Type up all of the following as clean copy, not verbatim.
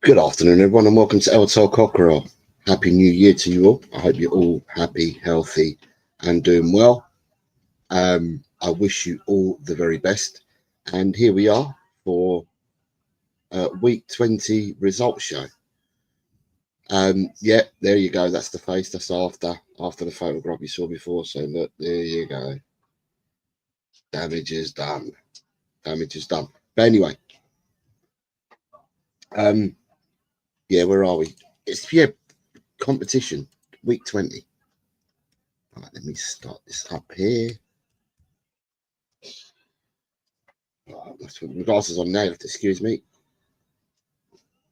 Good afternoon, everyone, and welcome to Cockerel. Happy New Year to you all. I hope you're all happy, healthy, and doing well. I wish you all the very best. And here we are for week 20 results show. Yeah, there you go. That's the face. That's after the photograph you saw before. So look, there you go. Damage is done. Damage is done. But anyway, yeah, where are we? It's competition week 20. All right, let me start this up here. Right, let's put my glasses on now. Excuse me.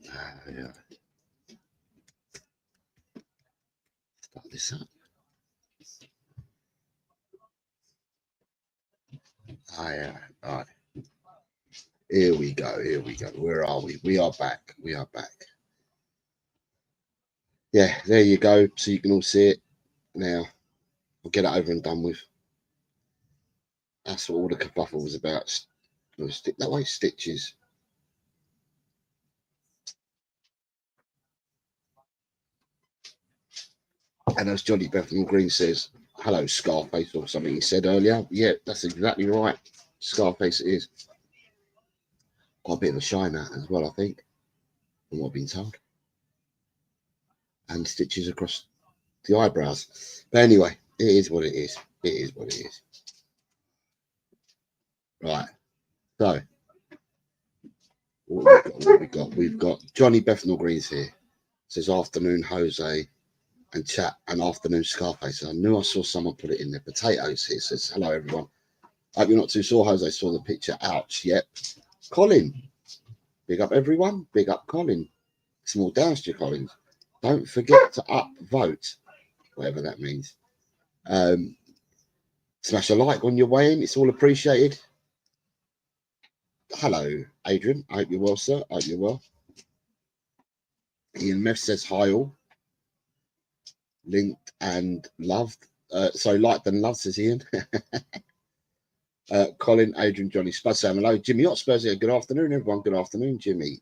Yeah. Start this up. Yeah. All right. Here we go. Here we go. Where are we? We are back. We are back. Yeah, there you go. So you can all see it. Now, we'll get it over and done with. That's what all the kerfuffle was about. Stick that way, stitches. And as Johnny Bethnal Green says, hello, Scarface, or something he said earlier. Yeah, that's exactly right. Scarface it is. Got a bit of a shine out as well, I think, from what I've been told. And stitches across the eyebrows. But anyway, it is what it is. It is what it is. Right. So, what we got? We've got Johnny Bethnal Green's here. Says afternoon, Jose, and chat, and afternoon, Scarface. I knew I saw someone put it in there. Potatoes here says, hello, everyone. Hope you're not too sore, Jose. Saw the picture. Ouch. Yep. Colin. Big up, everyone. Big up, Colin. Small downs to Collins. Don't forget to upvote, whatever that means. Smash a like on your way in. It's all appreciated. Hello, Adrian. I hope you're well, sir. I hope you're well. Ian Meth says hi all. Linked and loved. Sorry, liked and loved, says Ian. Colin, Adrian, Johnny Spud saying hello. Jimmy Hotspurs here. Good afternoon, everyone. Good afternoon, Jimmy.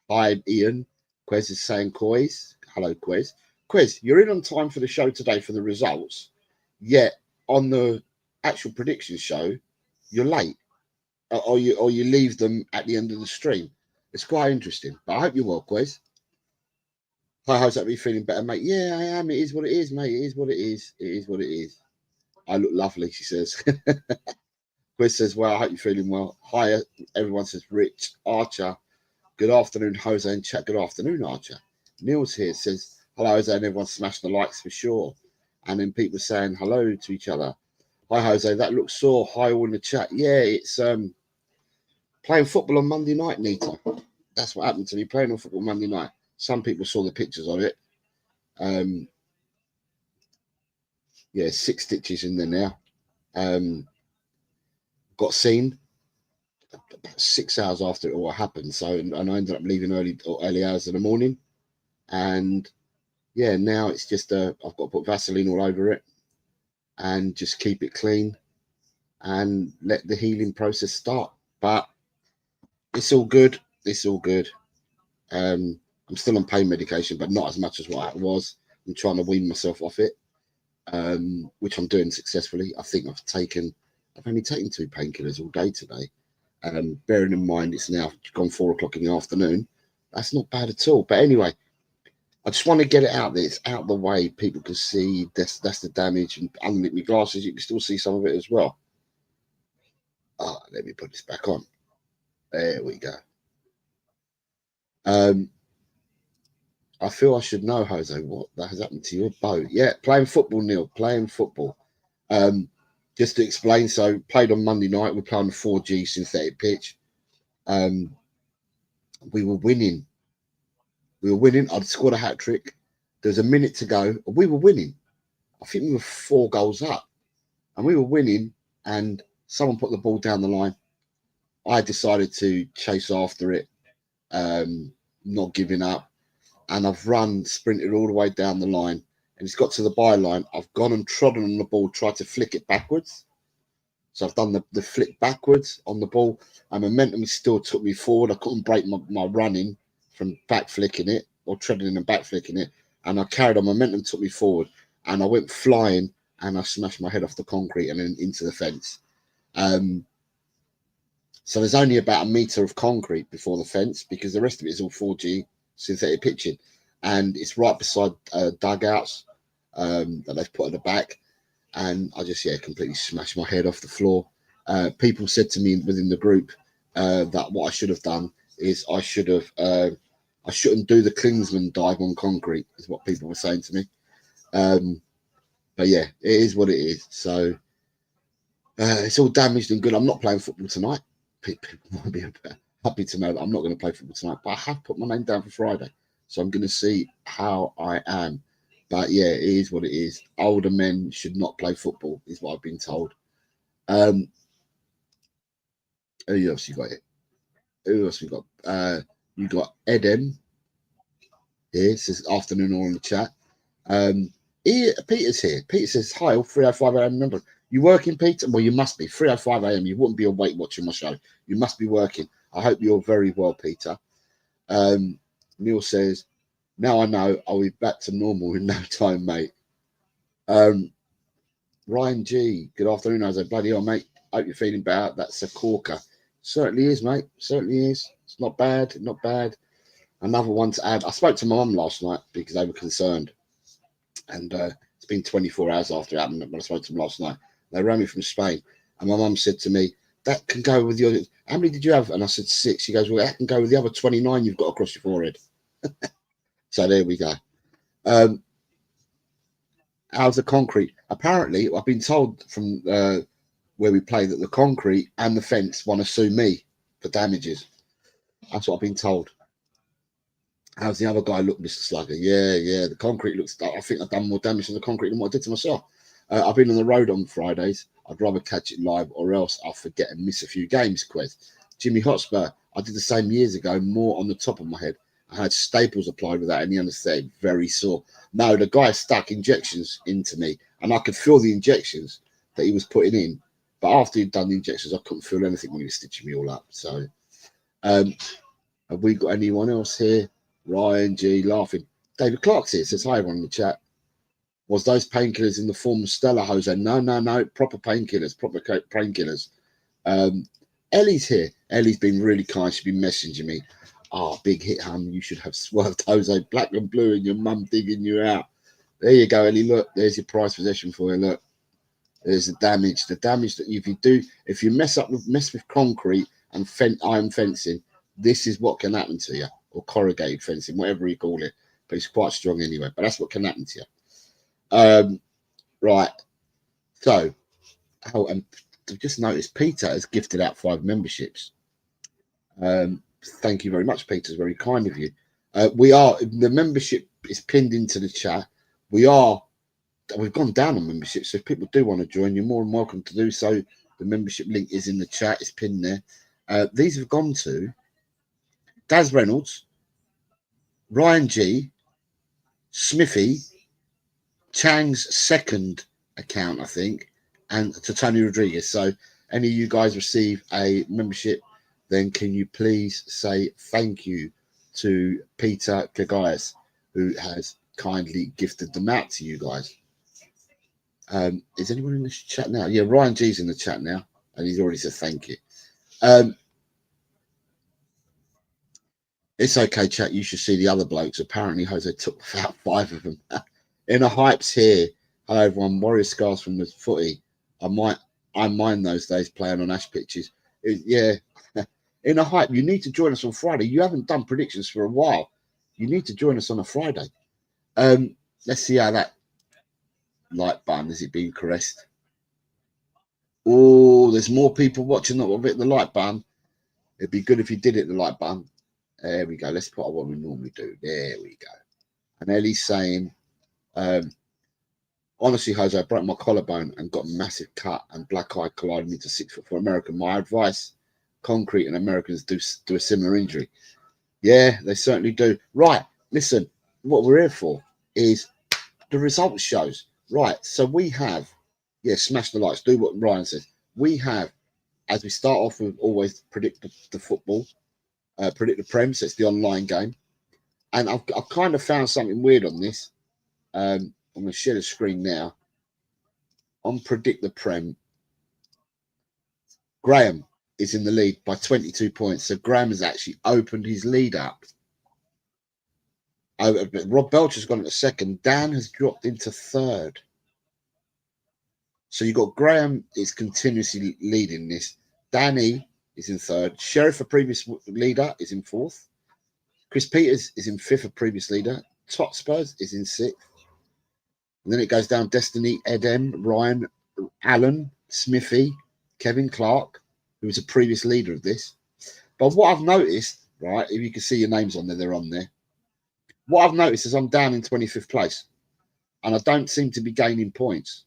Hi, Ian. Quez is saying Quez. Hello, Quez. Quez, you're in on time for the show today for the results. Yet on the actual prediction show, you're late. Or you leave them at the end of the stream. It's quite interesting. But I hope you're well, Quez. Hi, how's that? Be feeling better, mate? Yeah, I am. It is what it is, mate. It is what it is. It is what it is. I look lovely, she says. Quez says, well, I hope you're feeling well. Hi, everyone says Rich. Archer. Good afternoon, Jose and chat. Good afternoon, Archer. Neil's here, says hello, Jose, and everyone smash the likes for sure. And then people saying hello to each other. Hi, Jose, that looks sore. Hi, all in the chat. Yeah, it's playing football on Monday night, Nita. That's what happened to me, playing on football Monday night. Some people saw the pictures of it. Yeah, 6 stitches in there now. Got seen 6 hours after it all happened, so and I ended up leaving early hours in the morning, and yeah, now it's just I've got to put Vaseline all over it and just keep it clean and let the healing process start. But it's all good. It's all good. I'm still on pain medication, but not as much as what I was. I'm trying to wean myself off it, which I'm doing successfully. I think I've only taken 2 painkillers all day today. Bearing in mind it's now gone 4 o'clock in the afternoon. That's not bad at all. But anyway, I just want to get it out there. It's out the way. People can see that's the damage. And underneath my glasses, you can still see some of it as well. Let me put this back on. There we go. I feel I should know, Jose, what that has happened to your boat. Yeah, playing football, Neil. Playing football. Just to explain, so played on Monday night. We played on the 4G synthetic pitch. We were winning. I'd scored a hat trick. There was a minute to go. We were winning. I think we were 4 goals up, and we were winning. And someone put the ball down the line. I decided to chase after it, not giving up. And I've sprinted all the way down the line, and it's got to the byline. I've gone and trodden on the ball, tried to flick it backwards. So I've done the flick backwards on the ball, and momentum still took me forward. I couldn't break my running from back flicking it or treading and back flicking it, and I carried on. Momentum took me forward, and I went flying, and I smashed my head off the concrete and then into the fence. So there's only about a metre of concrete before the fence, because the rest of it is all 4G synthetic pitching, and it's right beside dugouts that they've put at the back. And I just, completely smashed my head off the floor. People said to me within the group that what I should have done is I shouldn't do the Klinsmann dive on concrete, is what people were saying to me. But yeah, it is what it is. So it's all damaged and good. I'm not playing football tonight. People might be happy to know that I'm not going to play football tonight, but I have put my name down for Friday. So I'm going to see how I am. But yeah, it is what it is. Older men should not play football, is what I've been told. Who else you got it? Who else we got? You got Eden here. Says afternoon all in the chat. Peter's here. Peter says hi, all 3:05 a.m. Remember, you working, Peter? Well, you must be 3:05 a.m. You wouldn't be awake watching my show. You must be working. I hope you're very well, Peter. Neil says, now I know I'll be back to normal in no time, mate. Ryan G, good afternoon. I was like, bloody hell, mate. Hope you're feeling better. That's a corker. Certainly is, mate. Certainly is. It's not bad. Not bad. Another one to add. I spoke to my mum last night because they were concerned. And it's been 24 hours after it happened when I spoke to them last night. They rang me from Spain. And my mum said to me, that can go with your... How many did you have? And I said 6. She goes, well, that can go with the other 29 you've got across your forehead. So there we go. How's the concrete? Apparently, I've been told from where we play that the concrete and the fence want to sue me for damages. That's what I've been told. How's the other guy look, Mr. Slugger? Yeah. The concrete looks... I think I've done more damage to the concrete than what I did to myself. I've been on the road on Fridays. I'd rather catch it live or else I'll forget and miss a few games, Quez. Jimmy Hotspur, I did the same years ago, more on the top of my head. I had staples applied without any anesthetic, very sore. No, the guy stuck injections into me, and I could feel the injections that he was putting in. But after he'd done the injections, I couldn't feel anything when he was stitching me all up. So, have we got anyone else here? Ryan G laughing. David Clark's here, says hi everyone in the chat. Was those painkillers in the form of Stella, Jose? No. Proper painkillers, proper painkillers. Ellie's here. Ellie's been really kind. She's been messaging me. Oh, big hit, hum. You should have swerved Jose black and blue and your mum digging you out. There you go, Ellie. Look, there's your prized possession for you. Look, there's the damage. The damage that if you mess with concrete and iron fencing, this is what can happen to you. Or corrugated fencing, whatever you call it. But it's quite strong anyway. But that's what can happen to you. Right. So, and I've just noticed Peter has gifted out 5 memberships. Thank you very much, Peter. It's very kind of you. The membership is pinned into the chat. We've gone down on membership, so if people do want to join, you're more than welcome to do so. The membership link is in the chat. It's pinned there. These have gone to Daz Reynolds, Ryan G, Smithy, Chang's second account, I think, and to Tony Rodriguez. So any of you guys receive a membership, then can you please say thank you to Peter Kagayas, who has kindly gifted them out to you guys. Is anyone in the chat now? Yeah, Ryan G's in the chat now, and he's already said thank you. It's okay, chat. You should see the other blokes. Apparently, Jose took about 5 of them. Inner Hype's here. Hello, everyone. Warrior Scars from the footy. I mind those days playing on ash pitches. Yeah. Inner Hype, you need to join us on Friday. You haven't done predictions for a while. You need to join us on a Friday. Let's see how that like button is it being caressed. Oh, there's more people watching that will hit the like button. It'd be good if you did hit the like button. There we go. Let's put on what we normally do. There we go. And Ellie's saying, honestly, Jose, I broke my collarbone and got a massive cut and black eye collided me to 6'4" American. My advice, concrete and Americans do a similar injury. Yeah, they certainly do. Right. Listen, what we're here for is the results shows. Right. So we have, smash the likes. Do what Ryan says. we have, as we start off with, always predict the football, predict the Prem, so it's the online game. And I've kind of found something weird on this. I'm going to share the screen now. On Predict the Prem, Graham is in the lead by 22 points. So Graham has actually opened his lead up. Rob Belcher's gone into second. Dan has dropped into third. So you've got Graham is continuously leading this. Danny is in third. Sheriff, a previous leader, is in fourth. Chris Peters is in fifth, a previous leader. Totspurs is in sixth. And then it goes down Destiny, Edem, Ryan, Alan, Smithy, Kevin Clark, who was a previous leader of this. But what I've noticed, right, if you can see your names on there, they're on there. What I've noticed is I'm down in 25th place. And I don't seem to be gaining points.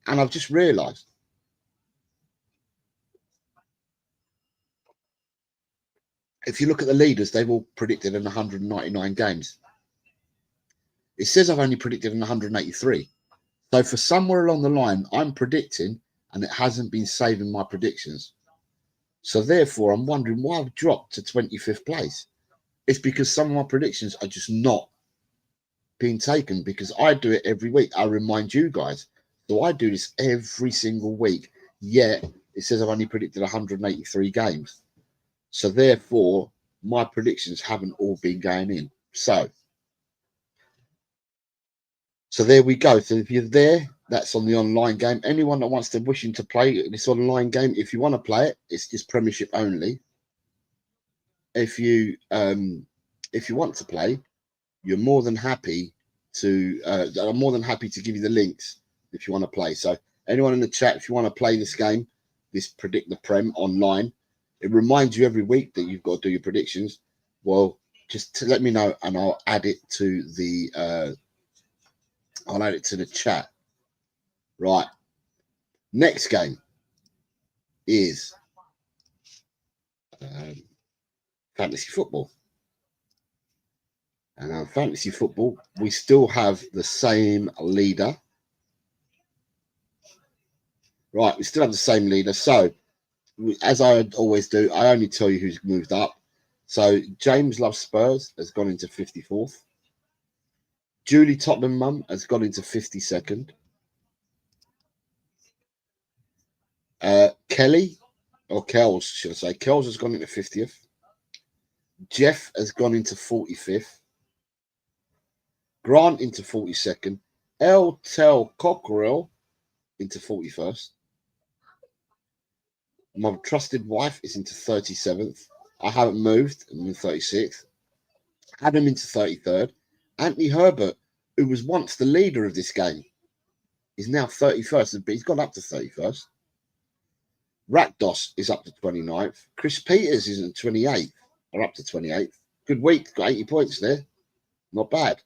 And I've just realised. If you look at the leaders, they've all predicted in 199 games. It says I've only predicted in 183. So for somewhere along the line, I'm predicting and it hasn't been saving my predictions. So therefore, I'm wondering why I've dropped to 25th place. It's because some of my predictions are just not being taken because I do it every week. I remind you guys. So I do this every single week. Yet it says I've only predicted 183 games. So therefore, my predictions haven't all been going in. So there we go. So if you're there, that's on the online game. Anyone that wants to wishing to play this online game, if you want to play it, it's just Premiership only. If you want to play, you're more than happy to. I'm more than happy to give you the links if you want to play. So anyone in the chat, if you want to play this game, this Predict the Prem online, it reminds you every week that you've got to do your predictions. Well, just to let me know, and I'll add it to the. I'll add it to the chat. Right. Next game is fantasy football. And on fantasy football, we still have the same leader. Right, we still have the same leader. So, as I always do, I only tell you who's moved up. So, James Loves Spurs has gone into 54th. Julie Tottenham Mum has gone into 52nd. Kelly, or Kells, should I say. Kells has gone into 50th. Jeff has gone into 45th. Grant into 42nd. L. Tel Cockerel into 41st. My trusted wife is into 37th. I haven't moved. I'm in 36th. Adam into 33rd. Anthony Herbert, who was once the leader of this game, is now 31st, but he's gone up to 31st. Rakdos is up to 29th. Chris Peters is in 28th, or up to 28th. Good week, got 80 points there. Not bad.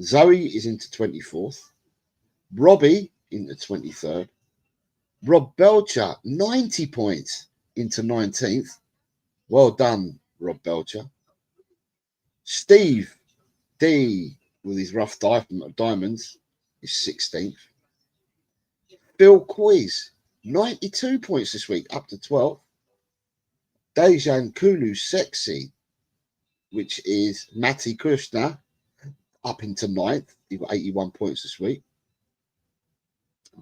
Zoe is into 24th. Robbie into 23rd. Rob Belcher, 90 points into 19th. Well done, Rob Belcher. Steve D, with his rough diamonds, is 16th. Bill Quiz, 92 points this week, up to 12th. Dejan Kulu Sexy, which is Matti Krishna, up into 9th. He got 81 points this week.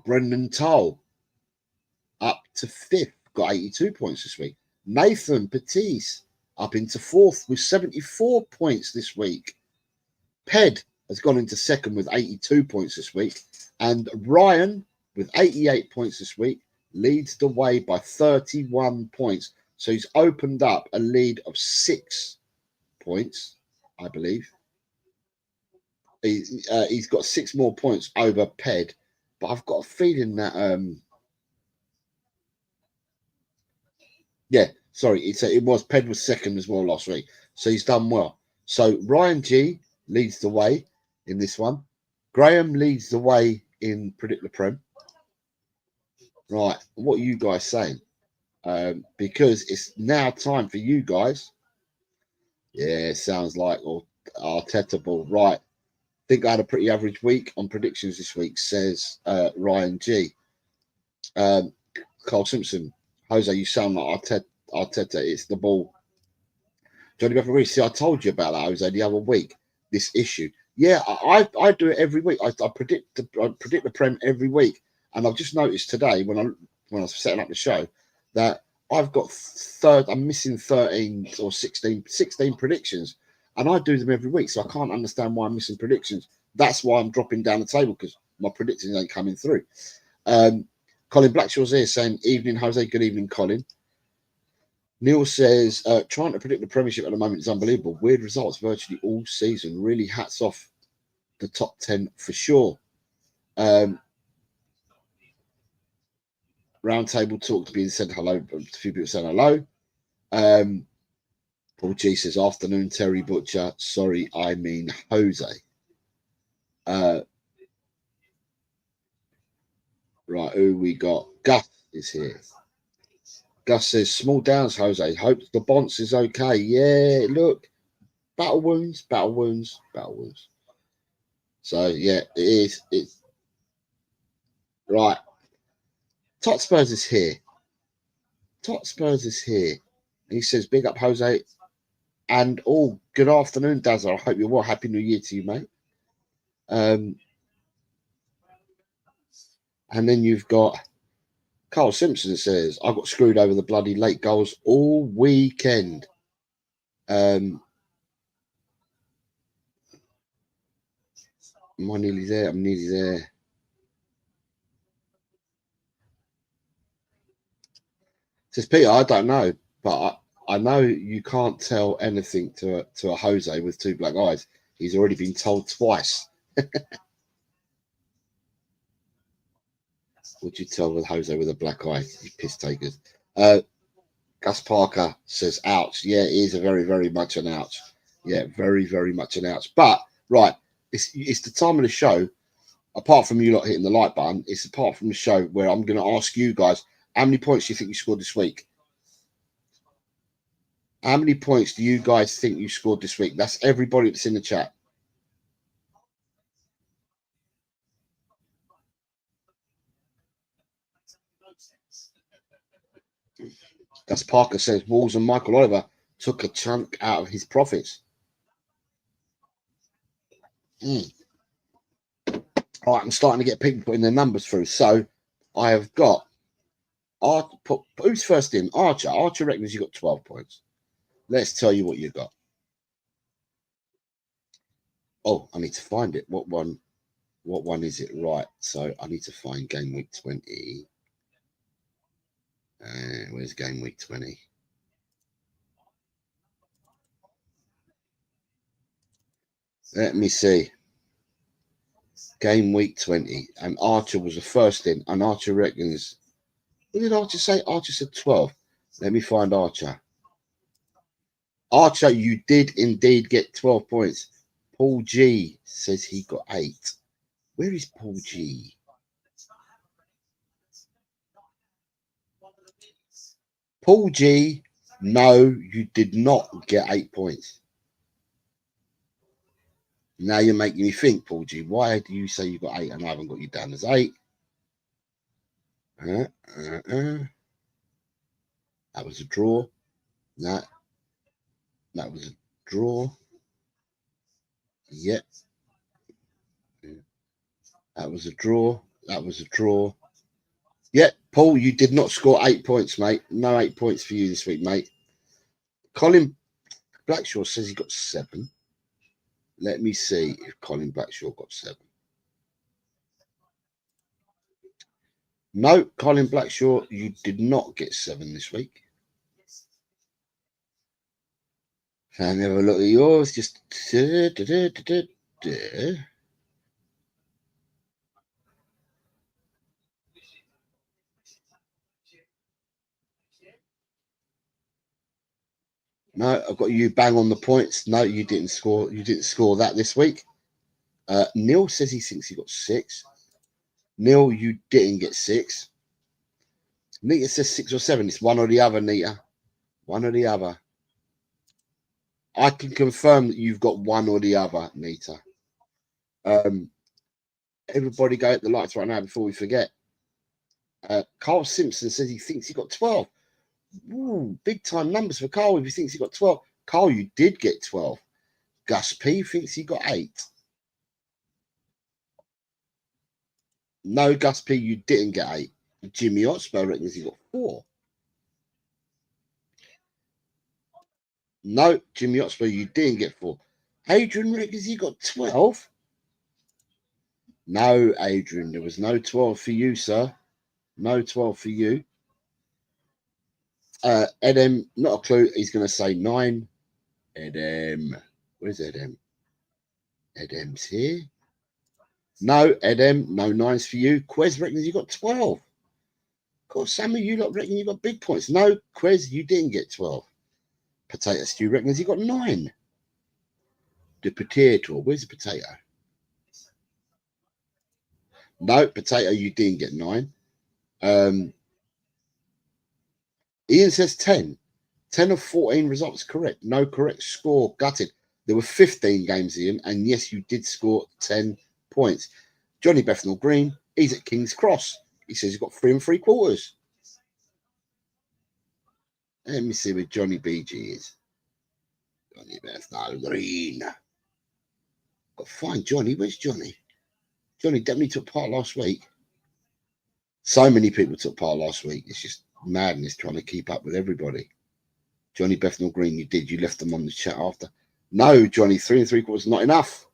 Brendan Toll, up to 5th, got 82 points this week. Nathan Patisse, up into 4th with 74 points this week. Ped has gone into 2nd with 82 points this week. And Ryan, with 88 points this week, leads the way by 31 points. So he's opened up a lead of 6 points, I believe. He's got 6 more points over Ped. But I've got a feeling that... yeah, sorry. It was Ped was 2nd as well last week. So he's done well. So Ryan G leads the way in this one. Graham leads the way in Predict the Prem. Right, what are you guys saying? Because it's now time for you guys. Yeah, sounds like Arteta ball. Right, think I had a pretty average week on predictions this week, says Ryan G. Carl Simpson, Jose, you sound like Arteta. It's the ball. Johnny Beverly, see, I told you about that, Jose, the other week. This issue. Yeah, I do it every week. I predict the Prem every week, and I've just noticed today when I was setting up the show that I've got I'm missing 13 or 16 predictions, and I do them every week, so I can't understand why I'm missing predictions. That's why I'm dropping down the table, because my predictions ain't coming through. Colin Blackshaw's here saying, evening, Jose. Good evening, Colin. Neil says, trying to predict the Premiership at the moment is unbelievable. Weird results virtually all season. Really hats off the top 10 for sure. Roundtable talk being said hello. A few people saying hello. Paul G says, afternoon, Terry Butcher. Sorry, I mean Jose. Right, who we got? Gus is here. Gus says, small downs, Jose. Hope the Bonce is okay. Yeah, look. Battle wounds. So, yeah, it is. It's right. Tot Spurs is here. He says, big up, Jose. And, good afternoon, Dazza. I hope you're well. Happy New Year to you, mate. And then you've got Carl Simpson says, I got screwed over the bloody late goals all weekend. Am I nearly there? I'm nearly there. Says Peter, I don't know, but I know you can't tell anything to a Jose with two black eyes. He's already been told twice. Would you tell with Jose with a black eye? You piss takers. Gus Parker says, ouch. Yeah, it is a very, very much an ouch. Yeah, very, very much an ouch. But, right, it's the time of the show, apart from you lot hitting the like button, it's apart from the show where I'm going to ask you guys, how many points do you think you scored this week? How many points do you guys think you scored this week? That's everybody that's in the chat. Gus Parker says, Wolves and Michael Oliver took a chunk out of his profits. All right, I'm starting to get people putting their numbers through. So I have got who's first in? Archer. Archer reckons you got 12 points. Let's tell you what you got. Oh, I need to find it. What one is it? Right. So I need to find game week 20. Where's game week 20? Let me see. Game week 20. And Archer was the first in. And Archer reckons. What did Archer say? Archer said 12. Let me find Archer. Archer, you did indeed get 12 points. Paul G says he got 8. Where is Paul G? Paul G, no, you did not get 8 points. Now you're making me think, Paul G. Why do you say you got 8 and I haven't got you down as 8? That was a draw. That was a draw. Yep. That was a draw. That was a draw. Yep, Paul, you did not score 8 points, mate. No 8 points for you this week, mate. Colin Blackshaw says he got 7. Let me see if Colin Blackshaw got 7. No, Colin Blackshaw, you did not get 7 this week. Let me have a look at yours. Just no, I've got you bang on the points. No, you didn't score. You didn't score that this week. Neil says he thinks he got 6. Neil, you didn't get 6. Nita says 6 or 7. It's one or the other, Nita. One or the other. I can confirm that you've got one or the other, Nita. Everybody go at the lights right now before we forget. Carl Simpson says he thinks he got 12. Ooh, big time numbers for Carl if he thinks he got 12. Carl, you did get 12. Gus P thinks he got 8. No, Gus P, you didn't get 8. Jimmy Hotspur reckons he got 4. No, Jimmy Hotspur, you didn't get 4. Adrian reckons he got 12. No, Adrian, there was no 12 for you, sir. No 12 for you. Edem, not a clue. He's going to say 9. Edem, where's Edem? Edem's here. No, Edem, no 9s for you. Quez reckons you got 12. Of course, some of you lot reckon you got big points. No, Quez, you didn't get 12. Potato Stew reckons he got 9. The potato, where's the potato? No, Potato, you didn't get 9. Ian says 10. 10 of 14 results correct. No correct score. Gutted. There were 15 games, Ian, and yes, you did score 10 points. Johnny Bethnal Green, he's at King's Cross. He says he's got 3 3/4. Let me see where Johnny BG is. Johnny Bethnal Green. Got to find Johnny. Where's Johnny? Johnny definitely took part last week. So many people took part last week. It's just madness trying to keep up with everybody. Johnny Bethnal Green, you did. You left them on the chat after. No, Johnny, 3 3/4 not enough.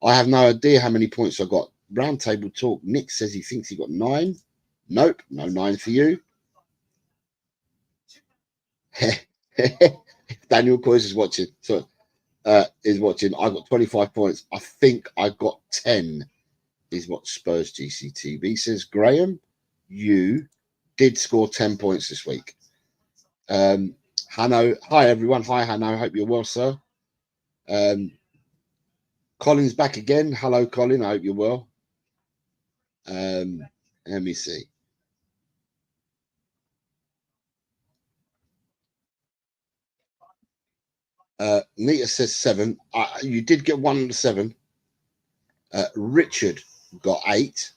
I have no idea how many points I got. Round table talk. Nick says he thinks he got 9. Nope, no 9 for you. Daniel Coyes is watching. So is watching. I got 25 points. I think I got 10. Is what Spurs GCTV says. Graham, you did score 10 points this week. Hanno, hi everyone. Hi Hanno. Hope you're well, sir. Colin's back again. Hello, Colin. I hope you're well. Let me see. Nita says 7. You did get 1 of the 7. Richard got 8.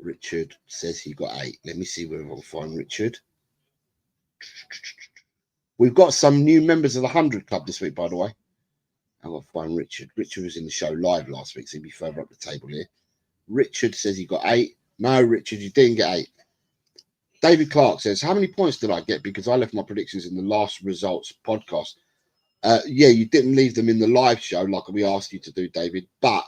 Richard says he got 8. Let me see where I can find Richard. We've got some new members of the 100 Club this week, by the way. I've got to find Richard. Richard was in the show live last week, so he'll be further up the table here. Richard says he got 8. No, Richard, you didn't get 8. David Clark says, how many points did I get? Because I left my predictions in the last results podcast. Yeah, you didn't leave them in the live show like we asked you to do, David, but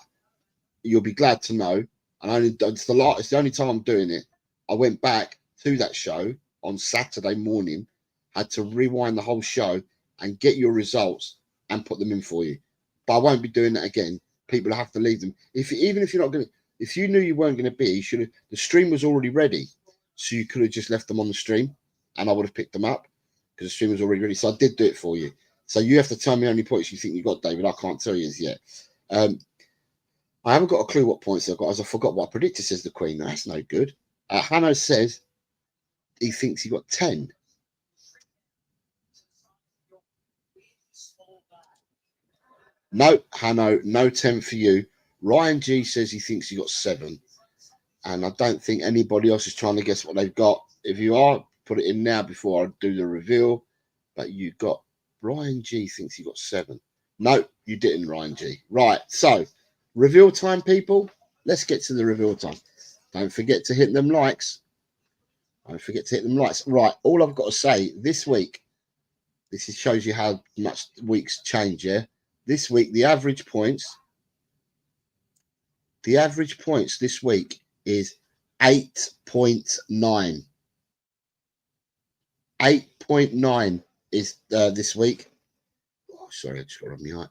you'll be glad to know. And it's the only time I'm doing it. I went back to that show on Saturday morning, had to rewind the whole show and get your results and put them in for you. But I won't be doing that again. People have to leave them. Even if you're not going to, if you knew you weren't going to be, you should have. The stream was already ready, so you could have just left them on the stream, and I would have picked them up because the stream was already ready. So I did do it for you. So you have to tell me how many points you think you got, David. I can't tell you as yet. I haven't got a clue what points I've got, as I forgot what I predicted, says the Queen. That's no good. Hanno says he thinks he got 10. No, Hanno, no 10 for you. Ryan G says he thinks he got 7. And I don't think anybody else is trying to guess what they've got. If you are, put it in now before I do the reveal. But you got, Ryan G thinks he got 7. No, you didn't, Ryan G. Right, so reveal time, people. Let's get to the reveal time. Don't forget to hit them likes. Don't forget to hit them likes. Right, all I've got to say this week, shows you how much weeks change, yeah? This week, the average points this week is 8.9. 8.9 is this week. Oh, sorry, I just got on my height.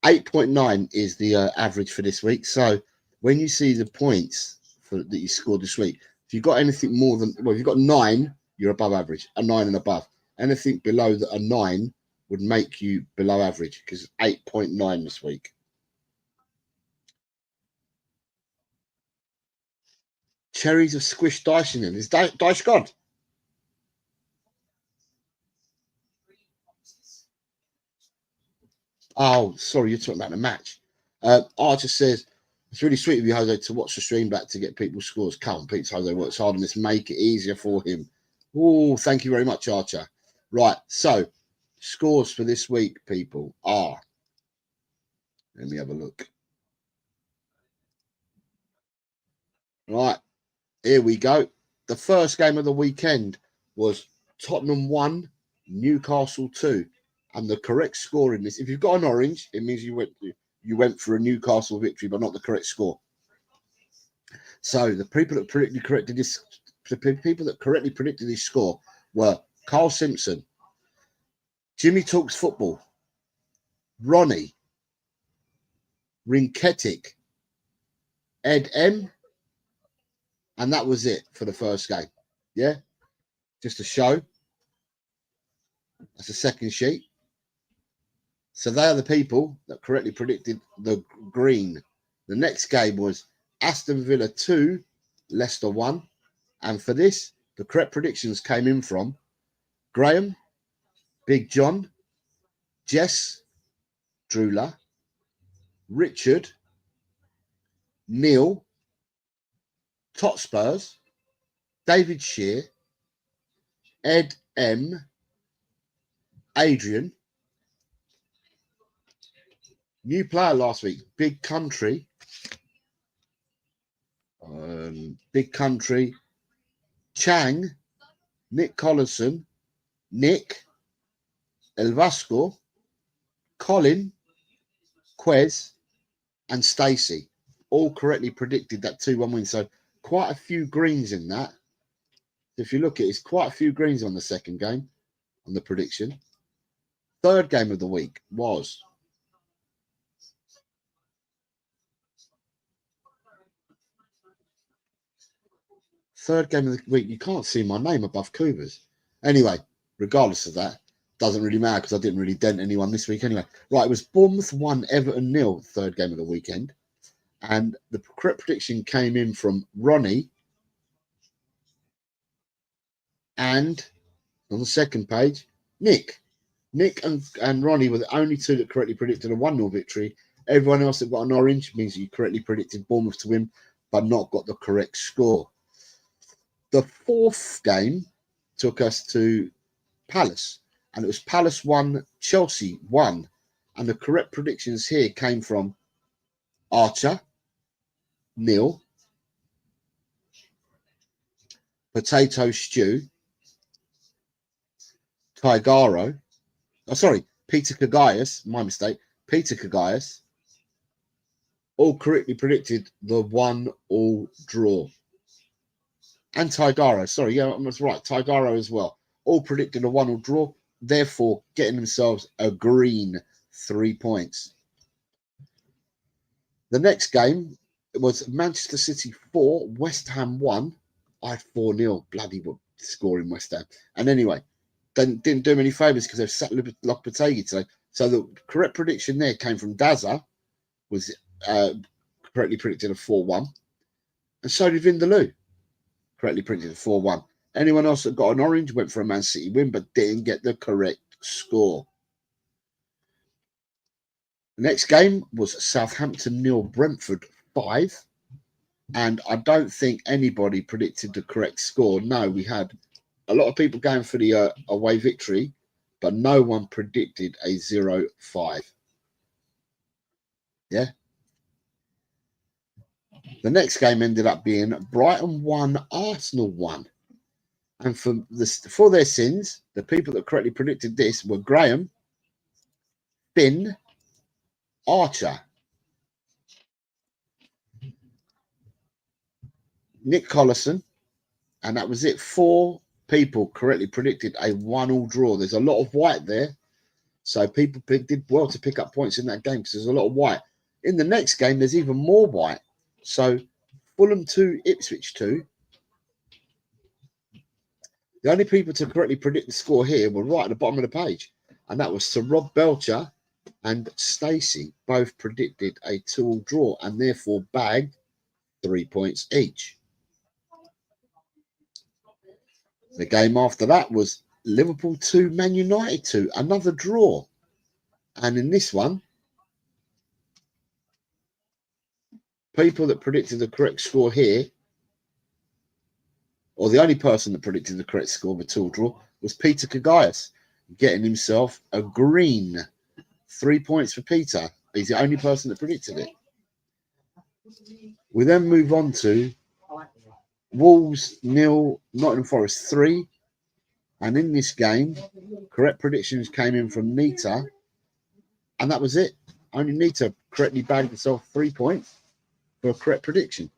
8.9 is the average for this week. So when you see the points that you scored this week, if you've got anything more than, well, if you've got 9, you're above average, a 9 and above. Anything below a 9 would make you below average, because 8.9 this week. Cherries have squished dice in them. Is dice gone? Oh, sorry, you're talking about the match. Archer says, it's really sweet of you, Jose, to watch the stream back to get people's scores. Come on, Pete, Jose works hard on this. Make it easier for him. Oh, thank you very much, Archer. Right, so scores for this week, people, are... Let me have a look. Right, here we go. The first game of the weekend was Tottenham 1, Newcastle 2. And the correct score in this, if you've got an orange, it means you went for a Newcastle victory, but not the correct score. So the people that correctly predicted this score were Carl Simpson, Jimmy Talks Football, Ronnie, Rinketic, Ed M, and that was it for the first game. Yeah, just a show. That's the second sheet. So they are the people that correctly predicted the green. The next game was Aston Villa 2, Leicester 1. And for this, the correct predictions came in from Graham, Big John, Jess, Drula, Richard, Neil, Totspurs, David Shear, Ed M, Adrian. New player last week, Big Country, Chang, Nick Collison, Nick, El Vasco, Colin, Quez, and Stacey all correctly predicted that 2-1 win. So quite a few greens in that. If you look at it, it's quite a few greens on the second game on the prediction. Third game of the week was you can't see my name above Cougars. Anyway, regardless of that, doesn't really matter because I didn't really dent anyone this week anyway. Right, it was Bournemouth 1, Everton 0, third game of the weekend. And the correct prediction came in from Ronnie. And on the second page, Nick. Nick and Ronnie were the only two that correctly predicted a 1-0 victory. Everyone else that got an orange means that you correctly predicted Bournemouth to win, but not got the correct score. The fourth game took us to Palace, and it was Palace 1, Chelsea 1. And the correct predictions here came from Archer, Neil, Potato Stew, Tigaro. Oh, sorry, Peter Kagaias, my mistake. Peter Kagaias all correctly predicted the 1-1 draw. And Tigaro, sorry, yeah, I was right. Tigaro as well. All predicted a 1-1 draw, therefore getting themselves a green 3 points. The next game was Manchester City 4, West Ham 1. I had 4-0. Bloody scoring West Ham. And anyway, didn't do them any favours because they've sat Lopetegui today. So the correct prediction there came from Dazza, was correctly predicted a 4-1. And so did Vindaloo, correctly predicted a 4-1. Anyone else that got an orange went for a Man City win, but didn't get the correct score. The next game was Southampton 0, Brentford 5. And I don't think anybody predicted the correct score. No, we had a lot of people going for the away victory, but no one predicted a 0-5. Yeah. The next game ended up being Brighton 1, Arsenal 1. And for their sins, the people that correctly predicted this were Graham, Finn, Archer, Nick Collison, and that was it. 4 people correctly predicted a 1-1 draw. There's a lot of white there, so people did well to pick up points in that game because there's a lot of white. In the next game, there's even more white. So Fulham 2, Ipswich 2. The only people to correctly predict the score here were right at the bottom of the page, and that was Sir Rob Belcher and Stacey. Both predicted a 2-2 draw and therefore bagged 3 points each. The game after that was Liverpool 2, Man United 2, another draw. And in this one, people that predicted the correct score here, or the only person that predicted the correct score of a tool draw, was Peter Kagayas, getting himself a green. 3 points for Peter. He's the only person that predicted it. We then move on to Wolves 0, Nottingham Forest 3. And in this game, correct predictions came in from Nita. And that was it. Only Nita correctly bagged herself 3 points for a correct prediction.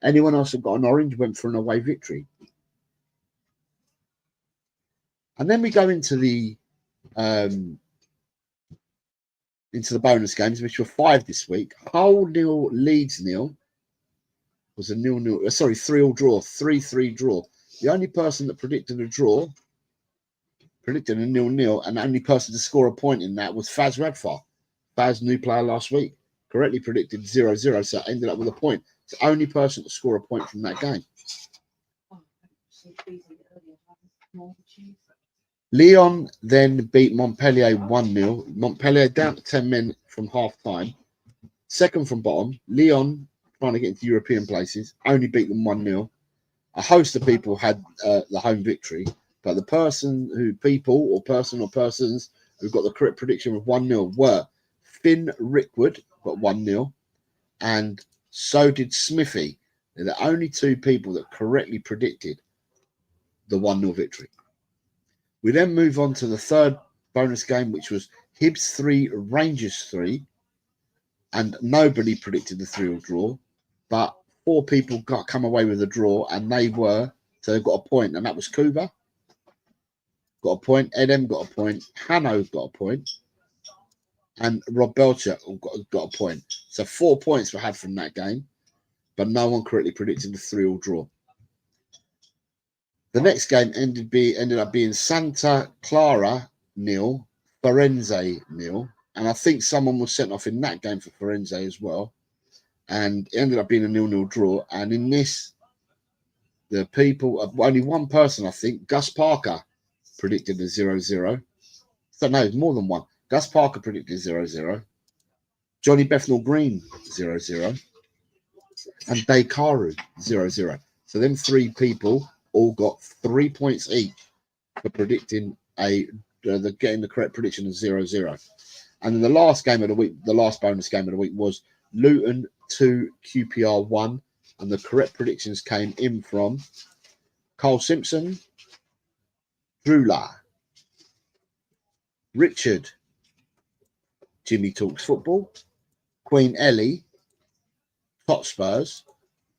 Anyone else that got an orange went for an away victory. And then we go into the bonus games, which were 5 this week. Hull 0, Leeds 0 was a 0-0. Sorry, 3-all draw, 3-3 draw. The only person that predicted a draw, predicted a 0-0, and the only person to score a point in that was Faz Radfar. Faz, new player last week, correctly predicted 0-0, so ended up with a point. It's the only person to score a point from that game. Lyon then beat Montpellier 1-0. Montpellier down to 10 men from half-time. Second from bottom. Lyon, trying to get into European places, only beat them 1-0. A host of people had the home victory, but the person or persons who got the correct prediction of 1-0 were Finn Rickwood, got 1-0, and so did Smithy. They're the only 2 people that correctly predicted the 1-0 victory. We then move on to the third bonus game, which was Hibs 3, Rangers 3. And nobody predicted the 3-all draw, but 4 people come away with a draw, and they got a point, and that was Kuba. Got a point. Edem got a point. Hanno got a point. And Rob Belcher got a point. So 4 points were had from that game, but no one correctly predicted the 3-all draw. The next game ended up being Santa Clara 0, Firenze 0, and I think someone was sent off in that game for Firenze as well, and it ended up being a 0-0 draw. And in this, the people, only one person, I think, Gus Parker, predicted a 0-0. So no, more than one. Gus Parker predicted 0-0. Johnny Bethnal Green 0-0, and Dekaru 0-0. So them 3 people all got 3 points each for predicting getting the correct prediction of 0-0. And then the last game of the week, the last bonus game of the week, was Luton 2, QPR 1, and the correct predictions came in from Carl Simpson, Drula, Richard, Jimmy Talks Football, Queen Ellie, Hotspurs,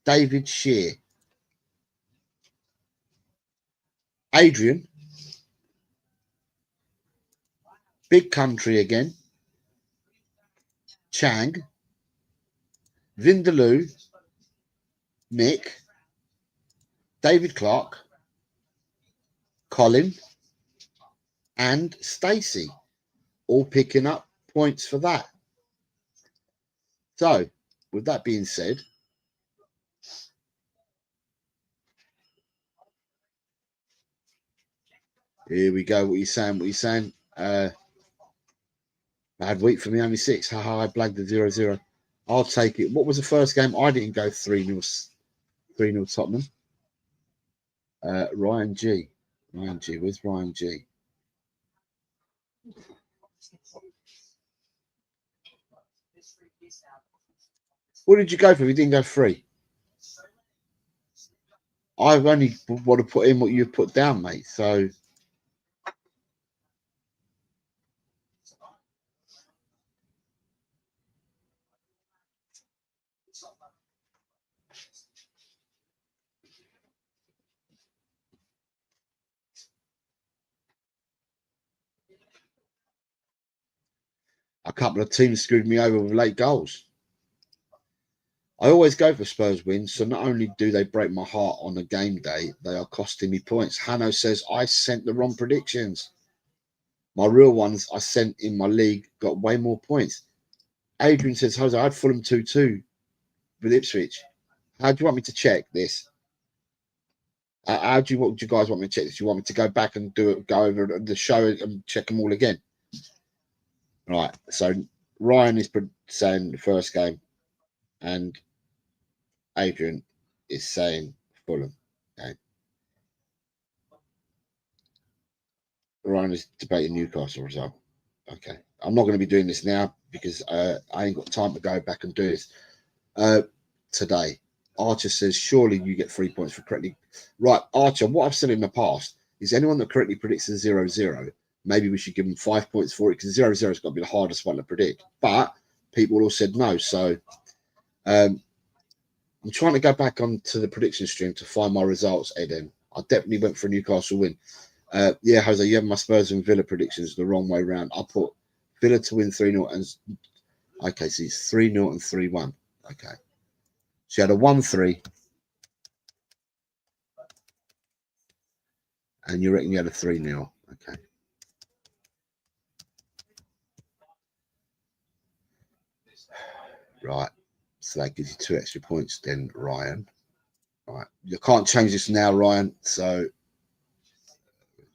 David Shear, Adrian, Big Country again, Chang, Vindaloo, Mick, David Clark, Colin, and Stacey, all picking up points for that. So, with that being said, here we go. What are you saying? Bad week for me, only 6. Haha, I blagged the 0-0. I'll take it. What was the first game? I didn't go 3-0 Tottenham. Ryan G. Where's Ryan G? What did you go for? You didn't go 3. I've only want to put in what you put down, mate. So a couple of teams screwed me over with late goals. I always go for Spurs wins, so not only do they break my heart on a game day, they are costing me points. Hanno says, I sent the wrong predictions. My real ones I sent in my league got way more points. Adrian says, Jose, I had Fulham 2-2 with Ipswich. How do you want me to check this? How do you guys want me to check this? You want me to go back and go over the show and check them all again? Right, so Ryan is saying the first game. and Adrian is saying Fulham. Okay. Ryan is debating Newcastle result. Okay. I'm not going to be doing this now because I ain't got time to go back and do this today. Archer says, surely you get 3 points for correctly. Right, Archer, what I've said in the past is anyone that correctly predicts a 0-0, maybe we should give them 5 points for it because 0-0 has got to be the hardest one to predict. But people all said no. So I'm trying to go back onto the prediction stream to find my results, Eden. I definitely went for a Newcastle win. Yeah, Jose, you have my Spurs and Villa predictions the wrong way round. I put Villa to win 3-0 and okay, so it's 3-0 and 3-1. Okay. So you had a 1-3. And you reckon you had a 3-0. Okay. Right. So that gives you 2 extra points then, Ryan. Right. You can't change this now, Ryan. So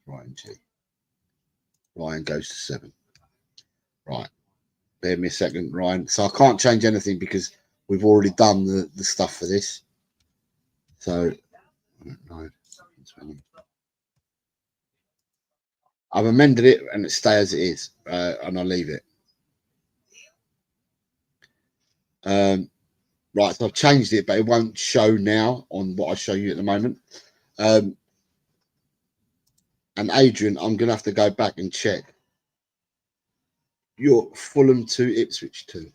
Ryan G. Ryan goes to 7. Right. Bear me a second, Ryan. So I can't change anything because we've already done the stuff for this. So 9, 20. I've amended it and it stays as it is, and I'll leave it. Right, so I've changed it, but it won't show now on what I show you at the moment. And Adrian, I'm going to have to go back and check. You're Fulham 2, Ipswich 2.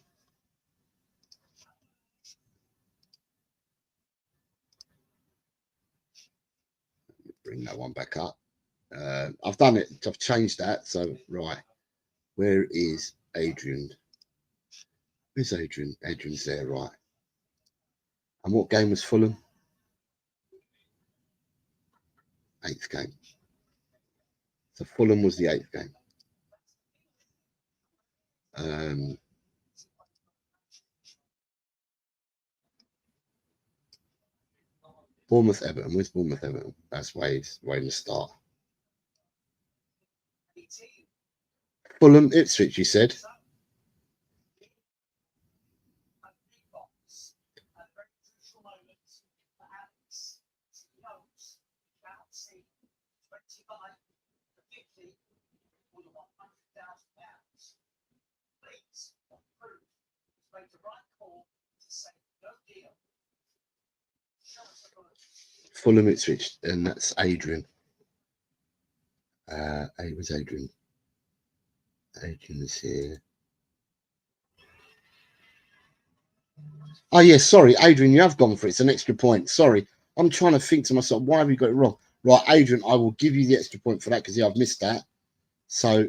Bring that one back up. I've done it. I've changed that. So, right. Where is Adrian? Where's Adrian? Adrian's there, right. And what game was Fulham? 8th game. So Fulham was the 8th game. Bournemouth Everton. Where's Bournemouth Everton? That's way in the start. Fulham Ipswich, you said. Fulham Ipswich, and that's Adrian. It was Adrian. Adrian is here. Oh, yeah, sorry, Adrian, you have gone for it. It's an extra point. Sorry, I'm trying to think to myself, why have you got it wrong? Right, Adrian, I will give you the extra point for that because, yeah, I've missed that. So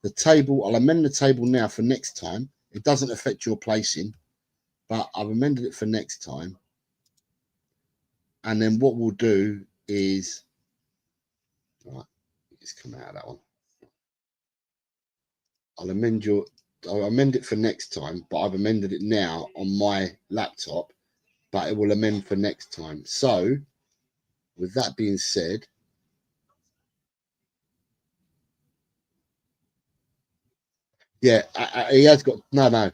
the table, I'll amend the table now for next time. It doesn't affect your placing, but I've amended it for next time. And then what we'll do is, right, just come out of that one. I'll amend it for next time, but I've amended it now on my laptop, but it will amend for next time. So with that being said, yeah, he has got, no.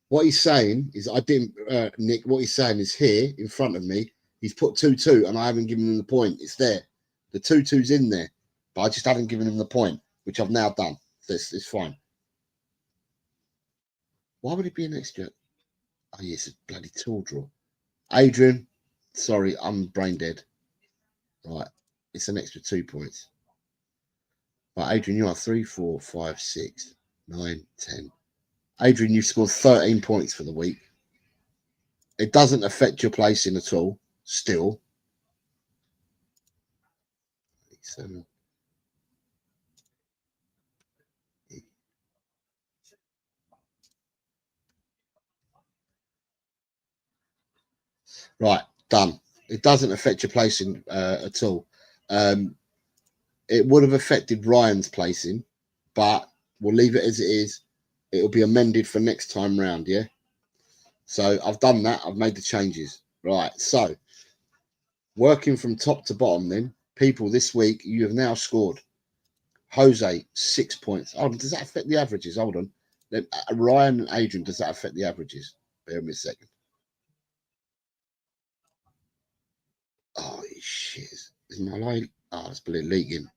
What he's saying is I didn't, Nick, what he's saying is here in front of me, he's put 2-2 and I haven't given him the point. It's there. The 2-2's in there, but I just haven't given him the point, which I've now done. It's fine. Why would it be an extra? Oh, yes, it's a bloody tool draw. Adrian, sorry, I'm brain dead. Right, it's an extra 2 points. Right, Adrian, you are 3, 4, 5, 6, 9, 10. Adrian, you scored 13 points for the week. It doesn't affect your placing at all, still. 7. Right, done. It doesn't affect your placing at all. It would have affected Ryan's placing, but we'll leave it as it is. It'll be amended for next time round, yeah? So I've done that. I've made the changes. Right, so working from top to bottom then, people, this week, you have now scored. Jose, 6 points. Oh, does that affect the averages? Hold on. Ryan and Adrian, does that affect the averages? Bear with me a second. Oh, shit. Is my light? Oh, it's leaking.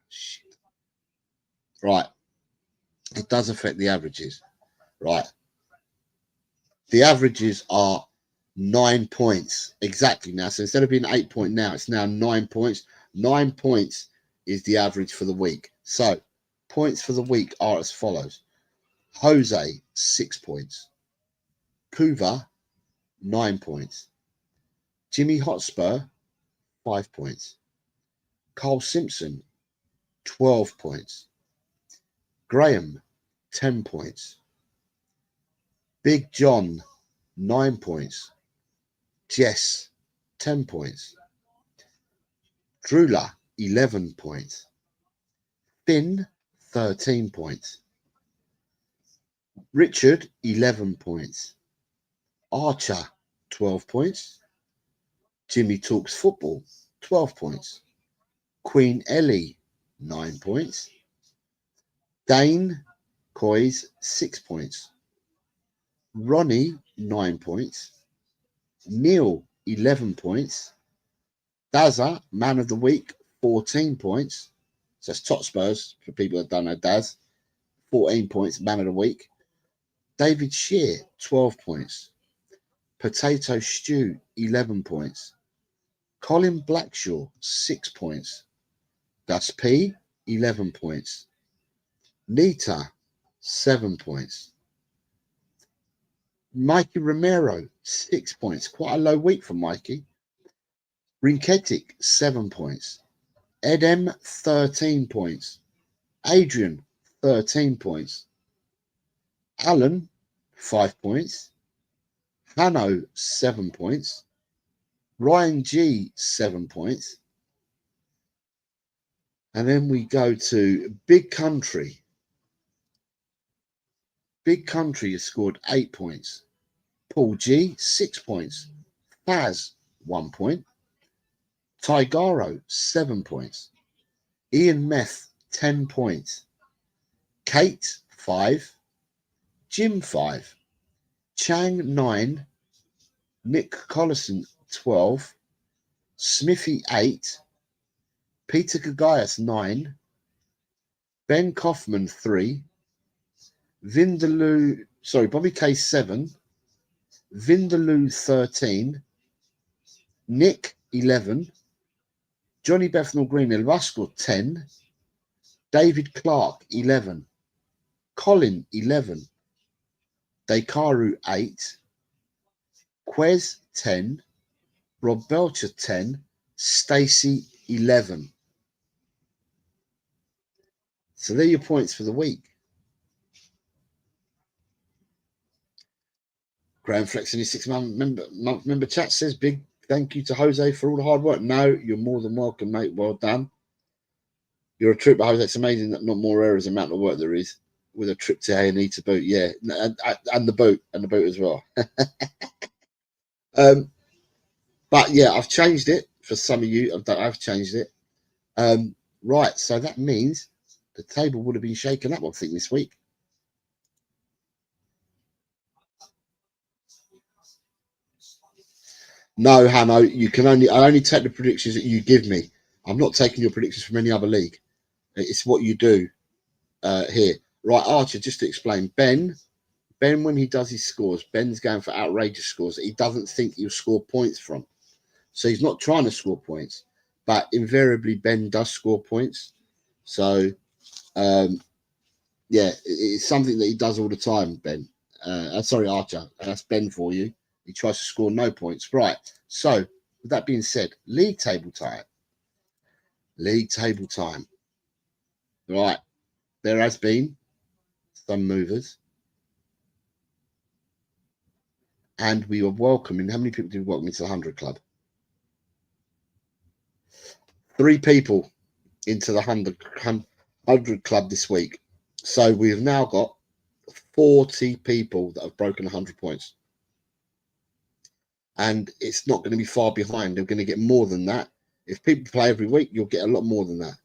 Shit. Right. It does affect the averages. Right. The averages are 9 points. Exactly now. So instead of being 8 point now, it's now 9 points. 9 points is the average for the week. So points for the week are as follows. Jose, 6 points. Kuva, 9 points. Jimmy Hotspur, 5 points. Carl Simpson, 12 points. Graham, 10 points. Big John, 9 points. Jess, 10 points. Drula, 11 points. Finn, 13 points. Richard, 11 points. Archer, 12 points. Jimmy Talks Football, 12 points. Queen Ellie, 9 points. Dane Coys, 6 points. Ronnie, 9 points. Neil, 11 points. Dazza, Man of the Week, 14 points. So that's Tot Spurs for people that don't know Daz. 14 points, Man of the Week. David Shear, 12 points. Potato Stew, 11 points. Colin Blackshaw, 6 points. Gus P, 11 points. Nita, 7 points. Mikey Romero, 6 points. Quite a low week for Mikey. Rinketic, 7 points. Edem, 13 points. Adrian, 13 points. Alan, 5 points. Hanno, 7 points. Ryan G, 7 points. And then we go to Big Country. Big Country has scored 8 points. Paul G, 6 points. Faz, 1 point. Tigaro, 7 points. Ian Meth, 10 points. Kate, 5. Jim, 5. Chang, 9. Nick Collison, 12. Smithy, 8. Peter Gagayas, 9. Ben Kaufman, 3. Bobby K, 7. Vindaloo, 13. Nick, 11. Johnny Bethnal Green, El Vasco, 10. David Clark, 11. Colin, 11. Dekaru, 8. Quez, 10. Rob Belcher, 10. Stacy, 11. So they're your points for the week. Graham Flex in his 6-month member chat says, big thank you to Jose for all the hard work. No, you're more than welcome, mate. Well done. You're a trooper, Jose. It's amazing that not more errors the amount of work there is with a trip to A&E to boot. Yeah, and the boat as well. But yeah, I've changed it for some of you. I've changed it. Right, so that means the table would have been shaken up, I think, this week. No, Hanno, I only take the predictions that you give me. I'm not taking your predictions from any other league. It's what you do here. Right, Archer, just to explain, Ben, when he does his scores, Ben's going for outrageous scores that he doesn't think he'll score points from. So he's not trying to score points, but invariably Ben does score points. So, yeah, it's something that he does all the time, Ben. Sorry, Archer, that's Ben for you. He tries to score no points. Right, so with that being said, league table time. League table time. Right, there has been some movers. And we are welcoming, how many people did we welcome into the 100 Club? 3 people into the 100 Club this week. So we've now got 40 people that have broken 100 points. And it's not going to be far behind. They're going to get more than that. If people play every week, you'll get a lot more than that.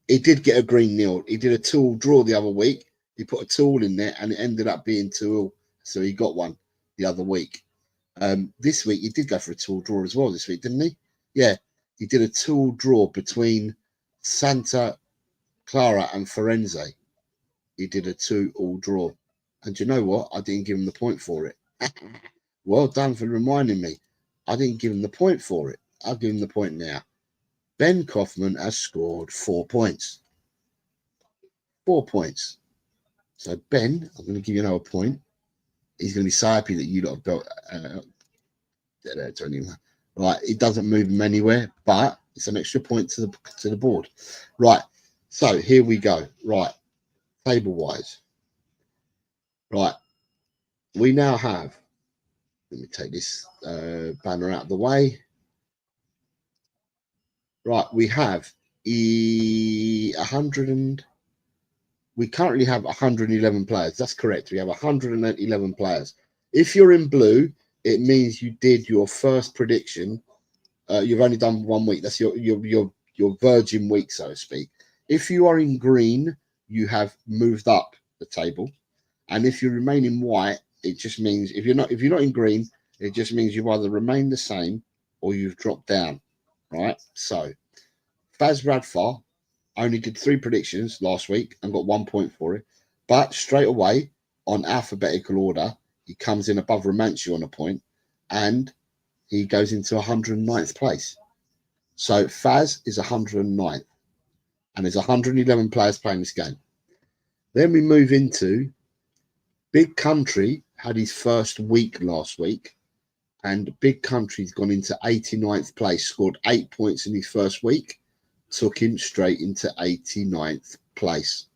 He did get a green nil. He did a 2-draw the other week. He put a tool in there and it ended up being 2-2. So he got one the other week. This week he did go for a 2 draw as well this week, didn't he? Yeah, he did a 2 draw between Santa Clara and Firenze. He did a 2-2 draw. And you know what? I didn't give him the point for it. Well done for reminding me. I didn't give him the point for it. I'll give him the point now. Ben Kaufman has scored 4 points. 4 points. So Ben, I'm going to give you another point. He's going to be so happy that you lot have built right. It doesn't move him anywhere, but it's an extra point to the board. Right. So here we go. Right. Table wise. Right. We now have. Let me take this banner out of the way. Right. We have 100 and. We currently have 111 players. That's correct. We have 111 players. If you're in blue, it means you did your first prediction. You've only done 1 week. That's your virgin week, so to speak. If you are in green, you have moved up the table, and if you remain in white, it just means if you're not in green, it just means you've either remained the same or you've dropped down. Right. So, Faz Radfar only did 3 predictions last week and got 1 point for it. But straight away, on alphabetical order, he comes in above Romancio on a point, and he goes into 109th place. So Faz is 109th, and there's 111 players playing this game. Then we move into Big Country, had his first week last week, and Big Country's gone into 89th place, scored 8 points in his first week, took him straight into 89th place.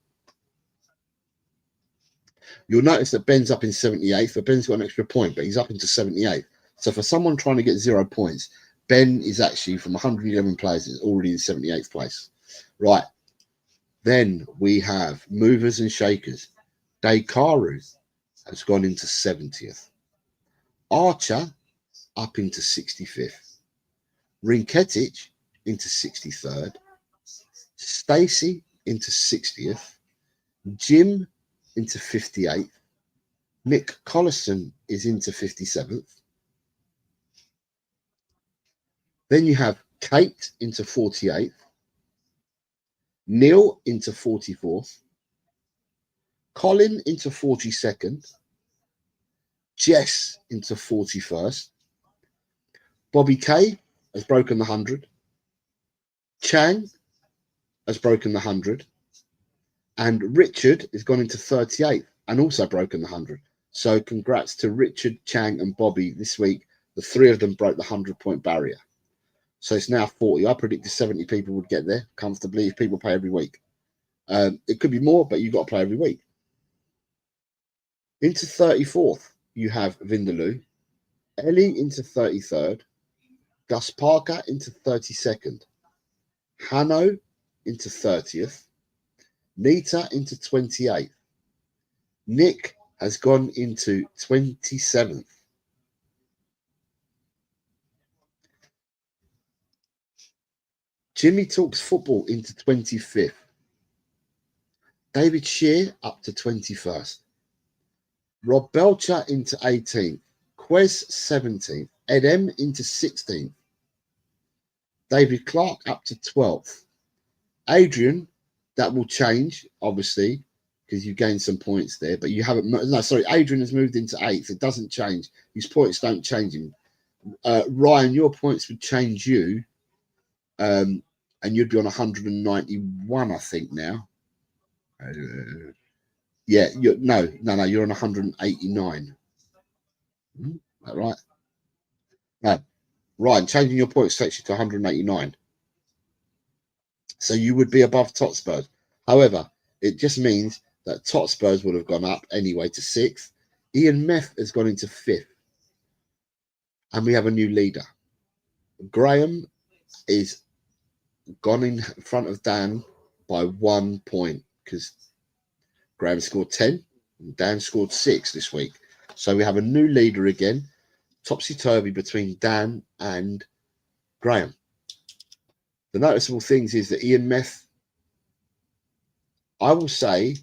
You'll notice that Ben's up in 78th, but Ben's got an extra point, but he's up into 78th. So for someone trying to get 0 points, Ben is actually from 111 players, is already in 78th place. Right. Then we have movers and shakers. Daykaru has gone into 70th. Archer up into 65th. Rinketic into 63rd. Stacy into 60th. Jim into 58th. Nick Collison is into 57th. Then you have Kate into 48th. Neil into 44th. Colin into 42nd. Jess into 41st. Bobby K has broken the 100. Chang has broken the 100. And Richard has gone into 38th and also broken the 100. So congrats to Richard, Chang and Bobby this week. The 3 of them broke the 100-point barrier. So it's now 40. I predicted 70 people would get there comfortably if people play every week. It could be more, but you've got to play every week. Into 34th, you have Vindaloo. Ellie into 33rd. Gus Parker into 32nd. Hanno into 30th. Nita into 28th. Nick has gone into 27th. Jimmy Talks Football into 25th. David Shear up to 21st. Rob Belcher into 18th. Quez 17th. Ed M into 16th. David Clark up to 12th. Adrian, that will change, obviously, because you gained some points there, but you haven't. No, sorry, Adrian has moved into 8th. It doesn't change. His points don't change him. Ryan, your points would change you, and you'd be on 191, I think, now. Yeah, you're on 189. That right? No, Ryan, changing your points takes you to 189. So you would be above Totspurs. However, it just means that Totspurs would have gone up anyway to 6th. Ian Meth has gone into 5th. And we have a new leader. Graham is gone in front of Dan by 1 point because Graham scored 10 and Dan scored 6 this week. So we have a new leader again. Topsy-turvy between Dan and Graham. The noticeable things is that Ian Meth, I will say,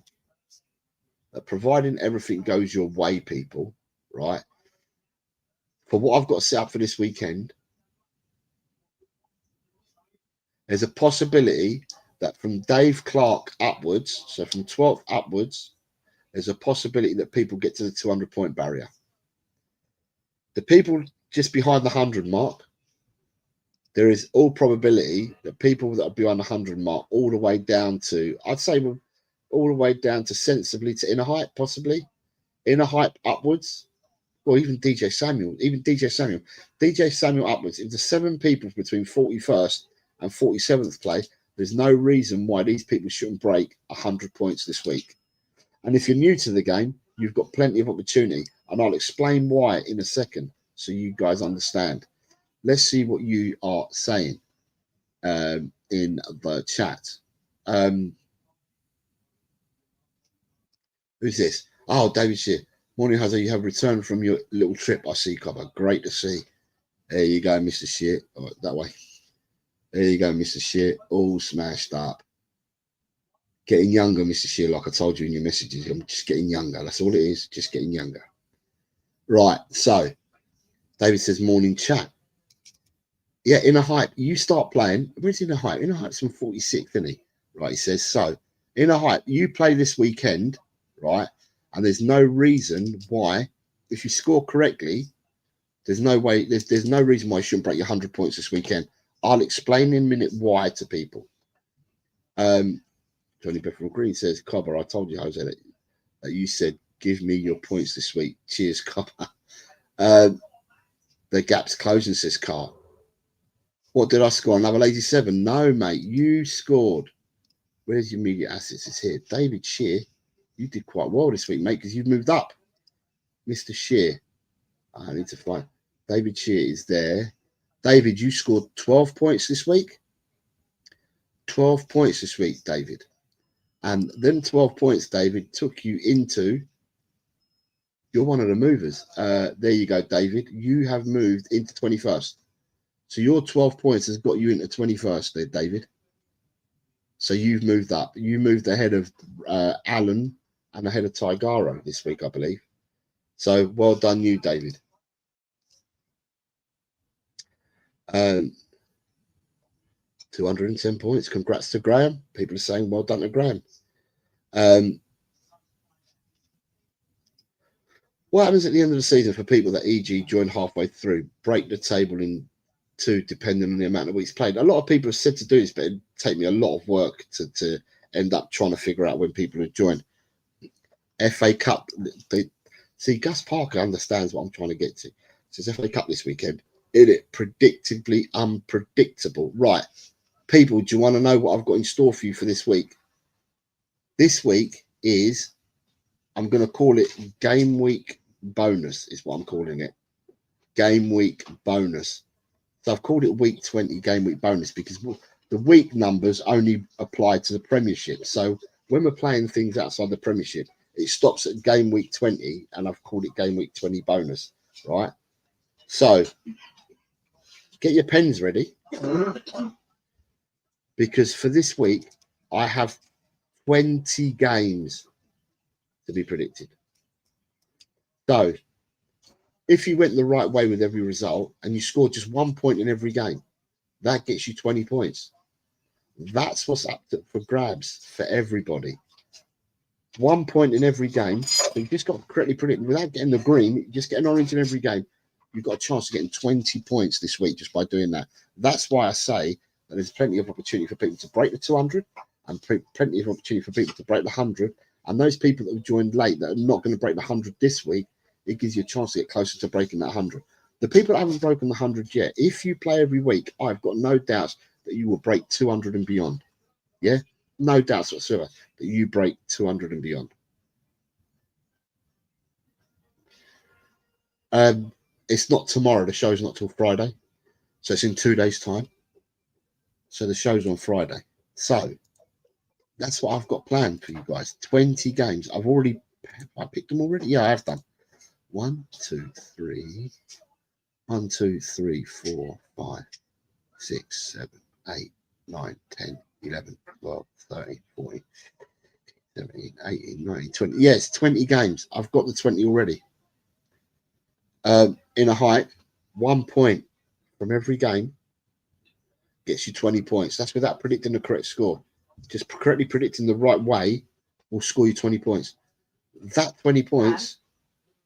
that providing everything goes your way, people, right? For what I've got set up for this weekend, there's a possibility that from Dave Clark upwards, so from 12th upwards, there's a possibility that people get to the 200-point barrier. The people just behind the 100 mark, there is all probability that people that are beyond the 100 mark all the way down to, I'd say all the way down to sensibly to inner height, possibly. Inner height upwards, or even DJ Samuel upwards. If the 7 people between 41st and 47th place, there's no reason why these people shouldn't break 100 points this week. And if you're new to the game, you've got plenty of opportunity. And I'll explain why in a second so you guys understand. Let's see what you are saying in the chat. Who's this? Oh, David Shear. Morning, Jose. You have returned from your little trip. I see, Copper. Great to see. There you go, Mr. Shear. Oh, that way. There you go, Mr. Shear. All smashed up. Getting younger, Mr. Shear, like I told you in your messages. I'm just getting younger. That's all it is. Just getting younger. Right. So, David says, morning chat. Yeah, Inner Hype. You start playing. Where's Inner Hype? Inner Hype's from 46th, isn't he? Right. He says, so, Inner Hype, you play this weekend, right? And there's no reason why, if you score correctly, there's no way, there's no reason why you shouldn't break your 100 points this weekend. I'll explain in a minute why to people. Johnny Bethel Green says, Cobber, I told you, Jose, that you said, give me your points this week. Cheers, Cobber. The gap's closing, says Carl. What did I score? Another 87? No, mate. You scored. Where's your immediate assets? It's here. David Shear, you did quite well this week, mate, because you've moved up. Mr. Shear. I need to find. David Shear is there. David, you scored 12 points this week. 12 points this week, David. And then 12 points, David, took you into... You're one of the movers. There you go, David. You have moved into 21st. So your 12 points has got you into 21st there, David. So you've moved up. You moved ahead of Alan and ahead of Tigaro this week, I believe. So well done you, David. 210 points. Congrats to Graham. People are saying well done to Graham. What happens at the end of the season for people that, e.g., join halfway through, break the table in 2, depending on the amount of weeks played? A lot of people have said to do this, but it'd take me a lot of work to end up trying to figure out when people have joined. FA Cup, see, Gus Parker understands what I'm trying to get to. It says FA Cup this weekend. Is it predictably unpredictable? Right. People, do you want to know what I've got in store for you for this week? This week is, I'm going to call it Game Week Bonus, is what I'm calling it. Game Week Bonus. So I've called it Week 20 Game Week Bonus because the week numbers only apply to the Premiership. So when we're playing things outside the Premiership, it stops at Game Week 20, and I've called it Game Week 20 Bonus, right? So get your pens ready, because for this week, I have 20 games to be predicted. So if you went the right way with every result and you scored just 1 point in every game, that gets you 20 points. That's what's up for grabs for everybody. 1 point in every game. So you just got to correctly predict without getting the green, just get an orange in every game. You've got a chance of getting 20 points this week just by doing that. That's why I say that there's plenty of opportunity for people to break the 200 and plenty of opportunity for people to break the 100. And those people that have joined late that are not going to break the 100 this week, it gives you a chance to get closer to breaking that 100. The people that haven't broken the 100 yet, if you play every week, I've got no doubts that you will break 200 and beyond. Yeah? No doubts whatsoever that you break 200 and beyond. It's not tomorrow. The show's not till Friday. So it's in 2 days' time. So the show's on Friday. So that's what I've got planned for you guys. 20 games. I picked them already? Yeah, I have done. 1, 2, 3. 1, 2, 3, 4, 5, 6, 7, 8, 9, 10, 11, 12, 13, 14, 17, 18, 19, 20. Yes, 20 games. I've got the 20 already. In a hike, 1 point from every game gets you 20 points. That's without predicting the correct score. Just correctly predicting the right way will score you 20 points. That 20 points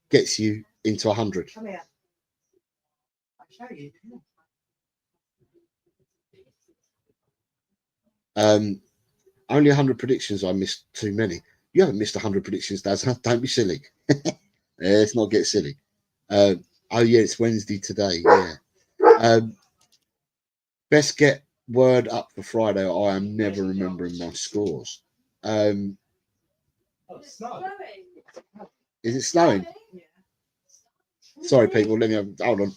gets you into 100. Come here. I'll show you. Only 100 predictions. I missed too many. You haven't missed 100 predictions, Daz. Don't be silly. Let's not get silly. Oh yeah, it's Wednesday today. Yeah. Best get word up for Friday. I am never remembering my scores. Is it snowing? Yeah. Sorry, people. Let me hold on.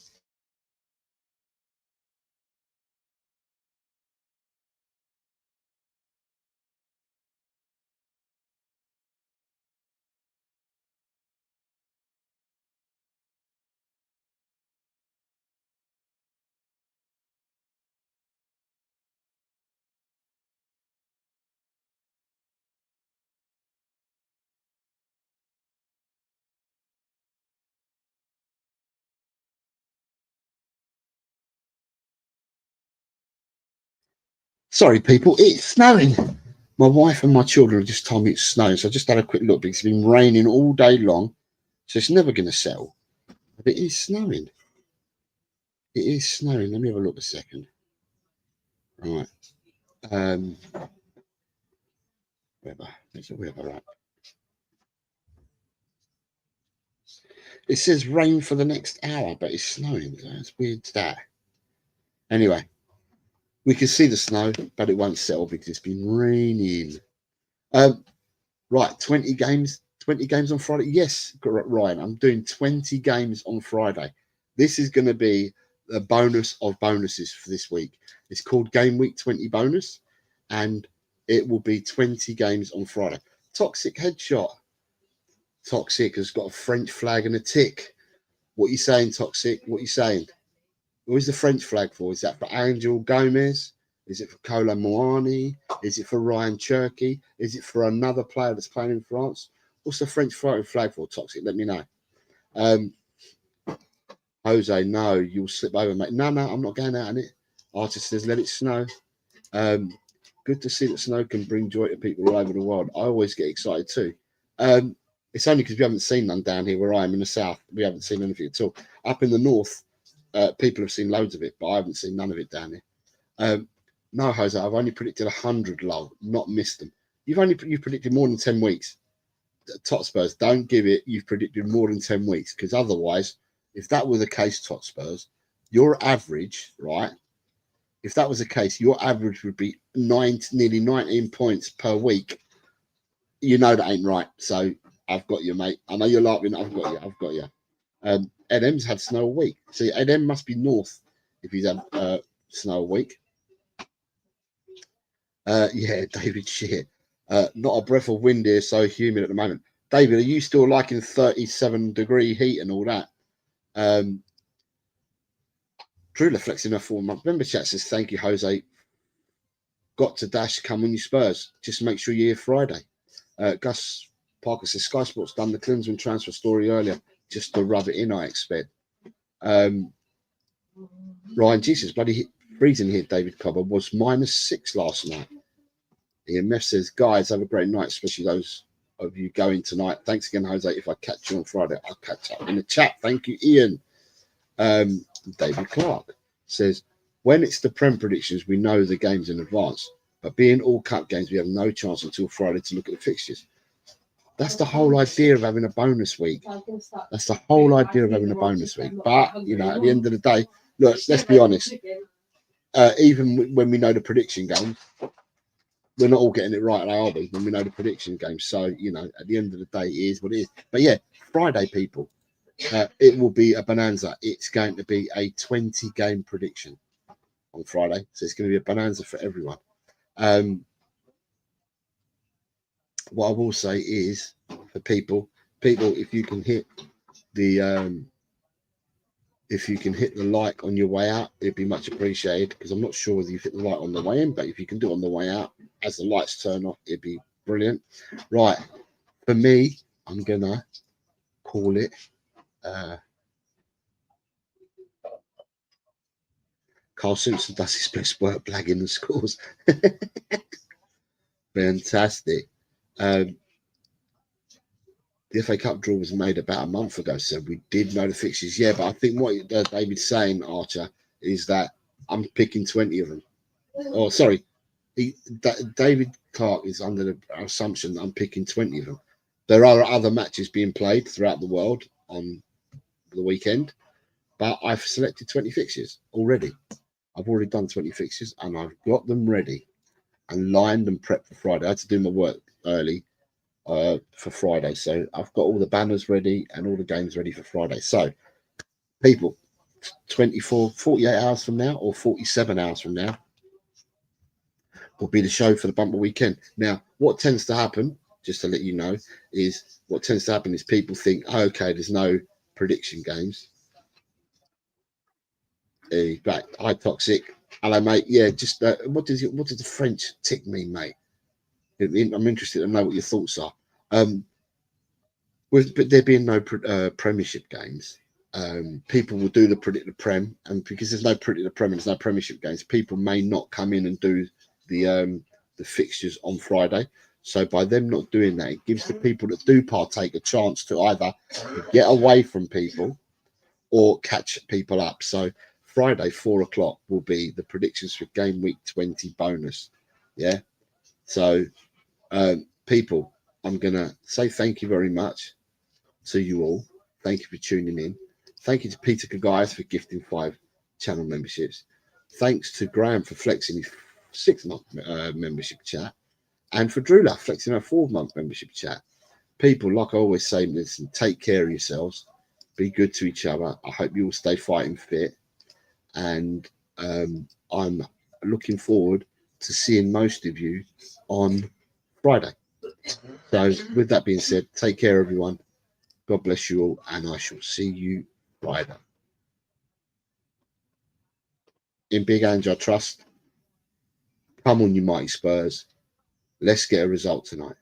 Sorry, people. It's snowing. My wife and my children have just told me it's snowing, so I just had a quick look because it's been raining all day long, so it's never going to settle. But it is snowing. It is snowing. Let me have a look a second. Right. Weather. There's a weather app. It says rain for the next hour, but it's snowing. So it's weird that. Anyway, we can see the snow, but it won't settle because it's been raining. Right, 20 games. 20 games on Friday. Yes, Ryan, I'm doing 20 games on Friday. This is going to be a bonus of bonuses for this week. It's called Game Week 20 bonus, and it will be 20 games on Friday. Toxic headshot. Toxic has got a French flag and a tick. What are you saying, Toxic? What are you saying? What is the French flag for? Is that for Angel Gomez? Is it for Kola Moani? Is it for Ryan Cherky? Is it for another player that's playing in France? What's the French flag for, Toxic? Let me know. Jose, no, you'll slip over, mate. No, I'm not going out in it. Artist says, let it snow. Good to see that snow can bring joy to people all over the world. I always get excited too. It's only because we haven't seen none down here where I am in the south. We haven't seen anything at all. Up in the north, people have seen loads of it, but I haven't seen none of it down here. No, Jose, I've only predicted 100 lol, not missed them. You've predicted more than 10 weeks. Hotspurs, don't give it. You've predicted more than 10 weeks because otherwise, if that were the case, Hotspurs, your average, right? If that was the case, your average would be nearly 19 points per week. You know that ain't right. So I've got you, mate. I know you're laughing. I've got you. Ed M's had snow a week. See, Ed M must be north if he's had snow a week. Yeah, David, shit. Not a breath of wind here, so humid at the moment. David, are you still liking 37-degree heat and all that? Drula flexing her 4-month member chat says, thank you, Jose. Got to dash, come on you Spurs. Just make sure you're here Friday. Gus Parker says, Sky Sports done the Klinsmann transfer story earlier, just to rub it in, I expect. Ryan Jesus, bloody freezing here, David Cobber, was -6 last night. EMF says, guys, have a great night, especially those of you going tonight. Thanks again, Jose. If I catch you on Friday, I'll catch up in the chat. Thank you, Ian. David Clark says, when it's the Prem predictions, we know the games in advance. But being all cup games, we have no chance until Friday to look at the fixtures. That's the whole idea of having a bonus week. That's the whole idea of having a bonus week. But, you know, at the end of the day, look, let's be honest. Even when we know the prediction games, we're not all getting it right, are we? When we know the prediction games. So, you know, at the end of the day, it is what it is. But yeah, Friday, people, it will be a bonanza. It's going to be a 20-game prediction on Friday. So it's going to be a bonanza for everyone. What I will say is for people, if you can hit the like on your way out, it'd be much appreciated, because I'm not sure whether you hit the like on the way in, but if you can do it on the way out as the lights turn off, it'd be Brilliant. Right. For me, I'm going to call it Carl Simpson does his best work blagging the scores. Fantastic. The FA Cup draw was made about a month ago, so we did know the fixtures. Yeah, but I think what David's saying, Archer, is that I'm picking 20 of them. Oh, sorry. David Clark is under the assumption that I'm picking 20 of them. There are other matches being played throughout the world on the weekend, but I've selected 20 fixtures already. I've already done 20 fixtures and I've got them ready and lined and prepped for Friday. I had to do my work early for Friday, so I've got all the banners ready and all the games ready for Friday. So, people, 48 hours from now or 47 hours from now will be the show for the bumper weekend. Now, what tends to happen, just to let you know, is people think, oh, okay, there's no prediction games. Back, hi, Toxic. Hello, mate. Yeah, just what does the French tick mean, mate? I'm interested to know what your thoughts are. But there being no Premiership games, people will do the Predict the Prem, and because there's no Predict the Prem and there's no Premiership games, people may not come in and do the fixtures on Friday. So by them not doing that, it gives the people that do partake a chance to either get away from people or catch people up. So Friday, 4 o'clock, will be the predictions for game week 20 bonus. Yeah. So people, I'm going to say thank you very much to you all. Thank you for tuning in. Thank you to Peter Kagayas for gifting 5 channel memberships. Thanks to Graham for flexing his 6-month membership chat. And for Drula flexing our 4-month membership chat. People, like I always say, listen, take care of yourselves. Be good to each other. I hope you all stay fighting fit. And I'm looking forward to seeing most of you on Friday. So with that being said, take care, everyone. God bless you all, and I shall see you Friday. In Big Ange, I trust. Come on, you mighty Spurs. Let's get a result tonight.